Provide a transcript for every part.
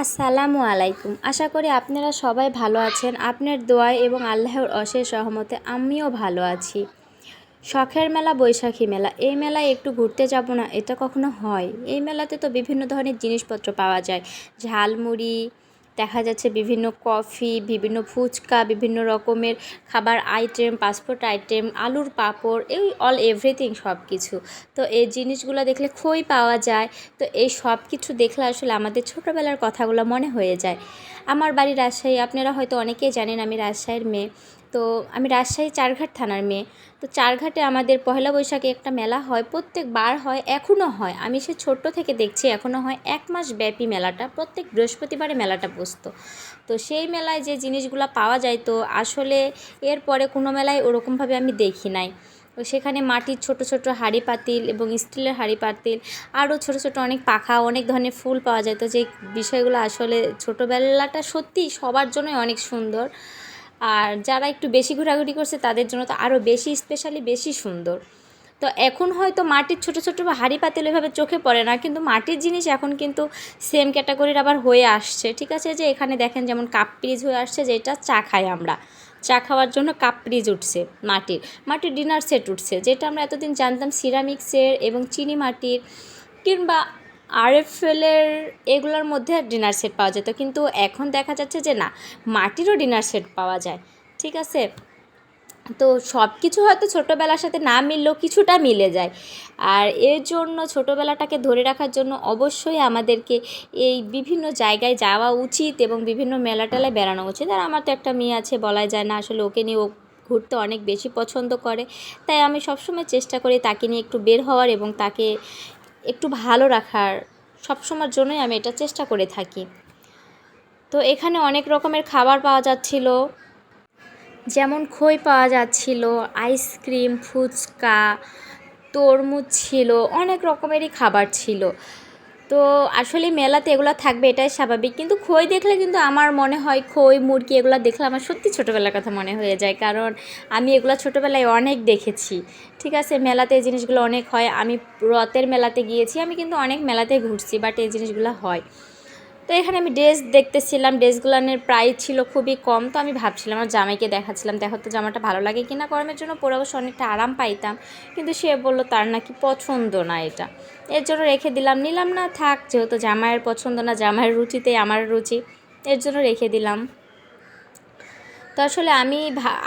আসসালামু আলাইকুম। আশা করি আপনারা সবাই ভালো আছেন। আপনার দোয়ায় এবং আল্লাহর অশেষ রহমতে আমিও ভালো আছি। শখের মেলা বৈশাখী মেলা, এই মেলায় একটু ঘুরতে যাব না, এটা কখনো হয়? এই মেলাতে তো বিভিন্ন ধরনের জিনিসপত্র পাওয়া যায়, ঝালমুড়ি, দেখা যাচ্ছে বিভিন্ন কফি, বিভিন্ন ফুচকা, বিভিন্ন রকমের খাবার আইটেম, পাসপোর্ট আইটেম, আলুর পাঁপড়, এই অল এভরিথিং সব কিছু। তো এই জিনিসগুলো দেখলে খই পাওয়া যায়। তো এই সব কিছু দেখলে আসলে আমাদের ছোটোবেলার কথাগুলো মনে হয়ে যায়। আমার বাড়ি রাজশাহী, আপনারা হয়তো অনেকেই জানেন আমি রাজশাহীর মেয়ে। তো আমি রাজশাহী চারঘাট থানার মেয়ে। তো চারঘাটে আমাদের পহেলা বৈশাখে একটা মেলা হয়, প্রত্যেকবার হয়, এখনও হয়। আমি সে ছোট্ট থেকে দেখছি এখনও হয়। 1 মাস ব্যাপী মেলাটা, প্রত্যেক বৃহস্পতিবারে মেলাটা বসতো। তো সেই মেলায় যে জিনিসগুলো পাওয়া যায়, তো আসলে এরপরে কোনো মেলায় ওরকমভাবে আমি দেখি নাই। তো সেখানে মাটির ছোট ছোট হাঁড়ি পাতিল এবং স্টিলের হাঁড়ি পাতিল, আরও ছোট ছোট অনেক পাখা, অনেক ধরনের ফুল পাওয়া যায়। তো যে বিষয়গুলো আসলে ছোটোবেলাটা সত্যি সবার জন্যই অনেক সুন্দর। আর যারা একটু বেশি ঘোরাঘুরি করছে তাদের জন্য তো আরও বেশি স্পেশালি বেশি সুন্দর। তো এখন হয়তো মাটির ছোট ছোট হাঁড়ি পাতিল এভাবে চোখে পড়ে না, কিন্তু মাটির জিনিস এখন কিন্তু সেম ক্যাটাগরির আবার হয়ে আসছে। ঠিক আছে, যে এখানে দেখেন যেমন কাপ পিরিজ হয়ে আসছে, যেটা চা খাই আমরা, চা খাওয়ার জন্য কাপ পিরিজ উঠছে, মাটির ডিনার সেট উঠছে, যেটা আমরা এতদিন জানতাম সিরামিক্সের এবং চিনি মাটির কিংবা আরএফএলের, এগুলোর মধ্যে ডিনার সেট পাওয়া যেত। কিন্তু এখন দেখা যাচ্ছে যে না, মাটিরও ডিনার সেট পাওয়া যায়। ঠিক আছে, তো সব কিছু হয়তো ছোটোবেলার সাথে না মিললেও কিছুটা মিলে যায়। আর এর জন্য ছোটোবেলাটাকে ধরে রাখার জন্য অবশ্যই আমাদেরকে এই বিভিন্ন জায়গায় যাওয়া উচিত এবং বিভিন্ন মেলা টেলায় বেড়ানো উচিত। আর আমার তো একটা মেয়ে আছে, বলাই যায় না আসলে, ওকে নিয়ে ও ঘুরতে অনেক বেশি পছন্দ করে। তাই আমি সবসময় চেষ্টা করি তাকে নিয়ে একটু বের হওয়ার এবং তাকে একটু ভালো রাখার, সবসময়ের জন্যই আমি এটা চেষ্টা করে থাকি। তো এখানে অনেক রকমের খাবার পাওয়া যাচ্ছিল, যেমন খই পাওয়া যাচ্ছিল, আইসক্রিম, ফুচকা, তরমুজ ছিল, অনেক রকমেরই খাবার ছিল। তো আসলে মেলাতে এগুলো থাকবে এটাই স্বাভাবিক, কিন্তু খই দেখলে কিন্তু আমার মনে হয়, খই মুরগি এগুলো দেখলে আমার সত্যি ছোটোবেলার কথা মনে হয়ে যায়, কারণ আমি এগুলো ছোটোবেলায় অনেক দেখেছি। ঠিক আছে, মেলাতে এই জিনিসগুলো অনেক হয়। আমি রথের মেলাতে গিয়েছি, আমি কিন্তু অনেক মেলাতে ঘুরছি, বাট এই জিনিসগুলো হয়। তো এখানে আমি ড্রেস দেখতেছিলাম, ড্রেসগুলোর প্রাইস ছিল খুবই কম। তো আমি ভাবছিলাম, আমার জামাইকে দেখাচ্ছিলাম, দেখো তো জামাটা ভালো লাগে কিনা, গরমের জন্য পরে অবশ্য অনেকটা আরাম পাইতাম। কিন্তু সে বলল তার নাকি পছন্দ না এটা, এর জন্য রেখে দিলাম, নিলাম না, থাক, যেহেতু জামাইয়ের পছন্দ না, জামাইয়ের রুচিতেই আমার রুচি, এর জন্য রেখে দিলাম। তো আসলে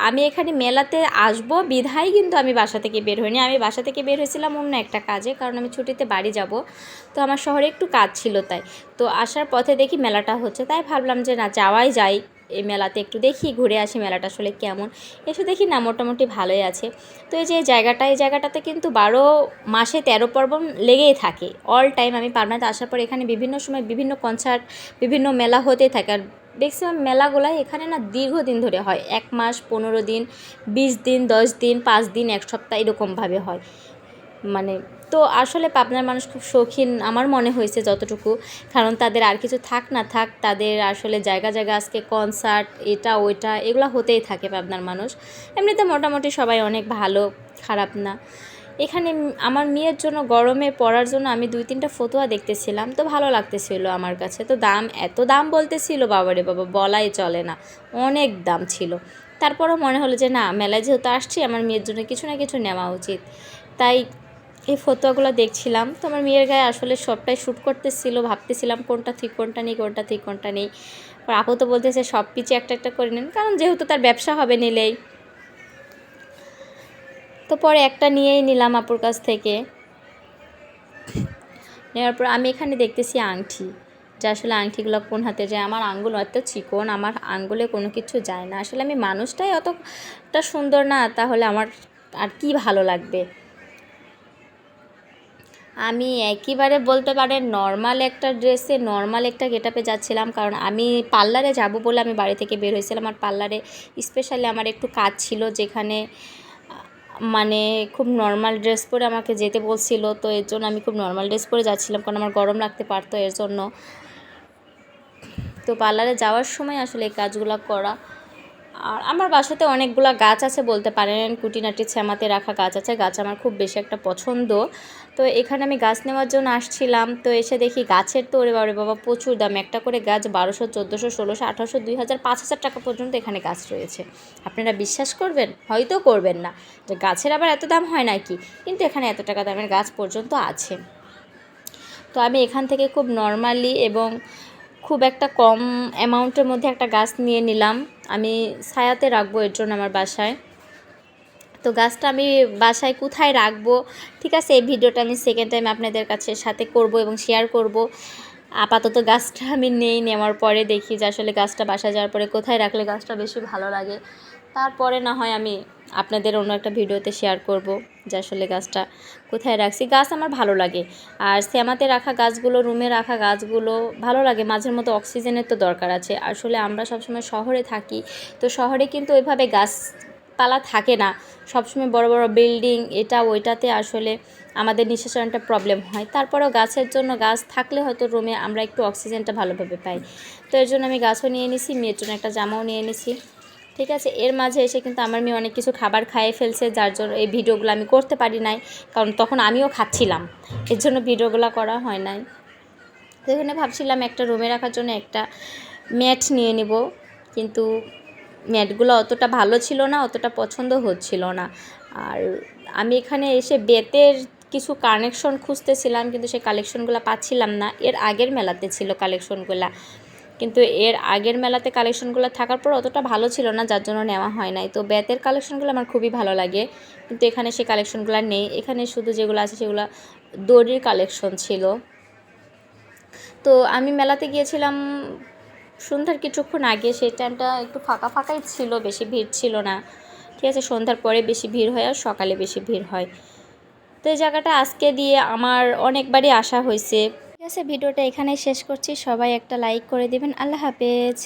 আমি এখানে মেলাতে আসবো বিধায় কিন্তু আমি বাসা থেকে বের হইনি। আমি বাসা থেকে বের হয়েছিলাম অন্য একটা কাজে, কারণ আমি ছুটিতে বাড়ি যাব। তো আমার শহরে একটু কাজ ছিল তাই। তো আসার পথে দেখি মেলাটা হচ্ছে, তাই ভাবলাম যে না, যাওয়াই যায় এই মেলাতে, একটু দেখি, ঘুরে আসি মেলাটা আসলে কেমন। এসে দেখি না, মোটামুটি ভালোই আছে। তো এই যে এই জায়গাটাতে কিন্তু 12 মাসে 13 পার্বণ লেগেই থাকে, অল টাইম। আমি পাবনাতে আসার পর এখানে বিভিন্ন সময় বিভিন্ন কনসার্ট, বিভিন্ন মেলা হতে থাকে। আর ম্যাক্সিমাম মেলাগুলাই এখানে না দীর্ঘদিন ধরে হয়, 1 মাস, 15 দিন, 20 দিন, 10 দিন, 5 দিন, 1 সপ্তাহ, এরকমভাবে হয়। মানে, তো আসলে পাবনার মানুষ খুব শৌখিন আমার মনে হয়েছে যতটুকু, কারণ তাদের আর কিছু থাক না থাক, তাদের আসলে জায়গা জায়গা আজকে কনসার্ট, এটা ওইটা, এগুলো হতেই থাকে পাবনার মানুষ। এমনিতে মোটামুটি সবাই অনেক ভালো, খারাপ না। এখানে আমার মেয়ের জন্য গরমে পরার জন্য আমি 2-3টা ফতুয়া দেখতেছিলাম, তো ভালো লাগতেছিল আমার কাছে। তো দাম, এত দাম বলতেছিল, বাবারে বাবা, বলাই চলে না, অনেক দাম ছিল। তারপরও মনে হলো যে না, মেলায় যেহেতু আসছি, আমার মেয়ের জন্য কিছু না কিছু নেওয়া উচিত। তাই এই ফতুয়াগুলো দেখছিলাম। তো আমার মেয়ের গায়ে আসলে সবটাই শ্যুট করতেছিল, ভাবতেছিলাম কোনটা ঠিক কোনটা নেই, কোনটা ঠিক কোনটা নেই। আপু তো বলতেছে সব পিছিয়ে একটা একটা করে নেন, কারণ যেহেতু তার ব্যবসা হবে নিলেই। তো পরে একটা নিয়েই নিলাম আপুর কাছ থেকে। নেওয়ার পর আমি এখানে দেখতেছি আংটি, যে আসলে আংটিগুলো কোন হাতে যায়। আমার আঙ্গুল এত চিকন, আমার আঙ্গুলে কোনো কিছু যায় না। আসলে আমি মানুষটাই অতটা সুন্দর না, তাহলে আমার আর কি ভালো লাগবে। আমি একেবারে বলতে পারেন নর্মাল একটা ড্রেসে, নর্মাল একটা গেটআপে যাচ্ছিলাম, কারণ আমি পার্লারে যাব বলে আমি বাড়ি থেকে বের হয়েছিলাম। আর পার্লারে স্পেশালি আমার একটু কাজ ছিল, যেখানে মানে খুব নর্মাল ড্রেস পরে আমাকে যেতে বলছিল। তো এর জন্য আমি খুব নর্মাল ড্রেস পরে যাচ্ছিলাম, কারণ আমার গরম লাগতে পারতো, এর জন্য। তো পার্লারে যাওয়ার সময় আসলে এই কাজগুলো করা। আর আমার বাসাতে অনেকগুলো গাছ আছে বলতে পারেন, কুটিনাটি ছ্যামাতে রাখা গাছ আছে। গাছ আমার খুব বেশি একটা পছন্দ। তো এখানে আমি গাছ নেওয়ার জন্য আসছিলাম, তো এসে দেখি গাছের তো ওরে বাবা প্রচুর দাম। একটা করে গাছ 1200, 1400, 1600, 1800, 2000, 5000 টাকা পর্যন্ত এখানে গাছ রয়েছে। আপনারা বিশ্বাস করবেন? হয়তো করবেন না যে গাছের আবার এত দাম হয় নাকি, কিন্তু এখানে এত টাকা দামের গাছ পর্যন্ত আছে। তো আমি এখান থেকে খুব নর্মালি এবং খুব একটা কম অ্যামাউন্টের মধ্যে একটা গাছ নিয়ে নিলাম। আমি ছায়াতে রাখবো এর জন্য আমার বাসায়। তো গাছটা আমি বাসায় কোথায় রাখবো, ঠিক আছে, এই ভিডিওটা আমি সেকেন্ড টাইম আপনাদের কাছে সাথে করব এবং শেয়ার করব। আপাতত গাছটা আমি নেওয়ার পরে দেখি যে আসলে গাছটা বাসায় যাওয়ার পরে কোথায় রাখলে গাছটা বেশি ভালো লাগে। তারপরে না হয় আমি আপনাদের অন্য একটা ভিডিওতে শেয়ার করব যে আসলে গাছটা কোথায় রাখছি। গাছ আমার ভালো লাগে, আর শ্যামাতে রাখা গাছগুলো, রুমে রাখা গাছগুলো ভালো লাগে। মাঝের মতো অক্সিজেনের তো দরকার আছে। আসলে আমরা সবসময় শহরে থাকি, তো শহরে কিন্তু ওইভাবে গাছপালা থাকে না। সবসময় বড় বড় বিল্ডিং, এটা ওইটাতে আসলে আমাদের নিঃশ্বাসের প্রবলেম হয়। তারপরেও গাছের জন্য, গাছ থাকলে হয়তো রুমে আমরা একটু অক্সিজেনটা ভালোভাবে পাই। তো এর জন্য আমি গাছও নিয়ে নিছি, মেয়ের জন্য একটা জামাও নিয়ে নিছি, ঠিক আছে। এর মাঝে এসে কিন্তু আমার মেয়ে অনেক কিছু খাবার খাইয়ে ফেলছে, যার জন্য এই ভিডিওগুলো আমি করতে পারি নাই, কারণ তখন আমিও খাচ্ছিলাম, এর জন্য ভিডিওগুলো করা হয় নাই। তো এখানে ভাবছিলাম একটা রুমে রাখার জন্য একটা ম্যাট নিয়ে নিব, কিন্তু ম্যাটগুলো অতটা ভালো ছিল না, অতটা পছন্দ হচ্ছিল না। আর আমি এখানে এসে বেতের কিছু কানেকশন খুঁজতেছিলাম, কিন্তু সেই কালেকশনগুলো পাচ্ছিলাম না। এর আগের মেলাতে ছিল কালেকশনগুলো, কিন্তু এর আগের মেলাতে কালেকশনগুলো থাকার পর অতটা ভালো ছিল না, যার জন্য নেওয়া হয় নাই। তো বেতের কালেকশনগুলো আমার খুবই ভালো লাগে, কিন্তু এখানে সেই কালেকশনগুলো নেই। এখানে শুধু যেগুলো আছে সেগুলো দড়ির কালেকশন ছিল। তো আমি মেলাতে গিয়েছিলাম সন্ধ্যার কিছুক্ষণ আগে, সেই টাইমটা একটু ফাঁকা ফাঁকাই ছিল, বেশি ভিড় ছিল না, ঠিক আছে। সন্ধ্যার পরে বেশি ভিড় হয় আর সকালে বেশি ভিড় হয়। তো এই জায়গাটা আজকে দিয়ে আমার অনেকবারই আসা হয়েছে, ঠিক আছে। ভিডিওটা এখানেই শেষ করছি। সবাই একটা লাইক করে দিবেন। আল্লাহ হাফেজ।